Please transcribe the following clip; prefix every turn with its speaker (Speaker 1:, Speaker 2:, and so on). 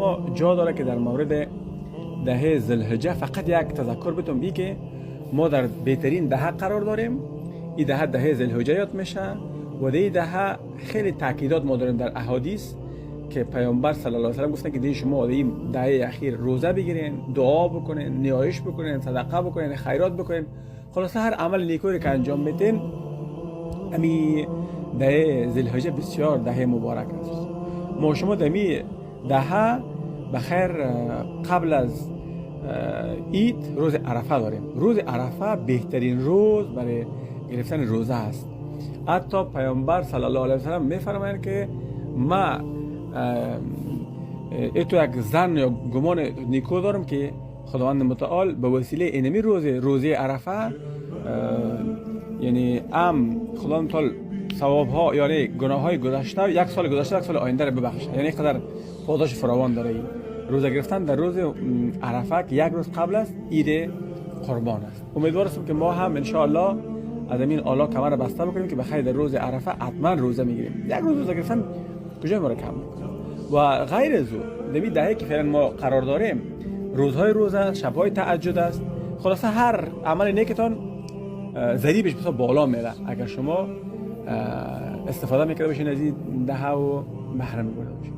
Speaker 1: اما جا داره که در مورد دهه ذوالحجه فقط یک تذکر بتون بی که ما در بهترین دهه قرار داریم. این دهه ذوالحجه یاد میشه و این دهه خیلی تاکیدات ما داریم در احادیث که پیامبر صلی الله علیه و سلم گفتن که دی شما این دهه اخیر روزه بگیرین، دعا بکنین، نیایش بکنین، صدقه بکنین، خیرات بکنین، خلاصه هر عمل نیکویی که انجام میدین. امی دهه ذوالحجه بسیار دهه مبارک است. ما شما دمی دهه بخیر قبل از عید روز عرفه داریم. روز عرفه بهترین روز برای گرفتن روزه است. حتی پیامبر صلی الله علیه و سلم میفرمایند که ما ایتو یک زن یا گمان نیکو دارم که خداوند متعال به وسیله اینمی روزه عرفه یعنی خداوند متعال ثواب ها یعنی گناه های گذشته یک سال گذشته یک سال آینده رو ببخشه. یعنی قدر پاداش فراوان داره این روزه گرفتن در روز عرفه که یک روز قبل است عید قربان است. امیدوار هستم که ما هم ان شاء الله از این اعلی کمر بسته بکنیم که بخیر در روز عرفه حتما روزه میگیریم. یک روز روزه گرفتن کجای ما رو کم میکنه. و غیر از او دمی دهه که فعلا ما قرار داریم روزهای روزه، شبهای تهجد است. خلاصه هر عمل نیکتان ضریبش بسیار بالا میره اگر شما استفاده میکرده باشین از این دهه و محرم بوده باشین.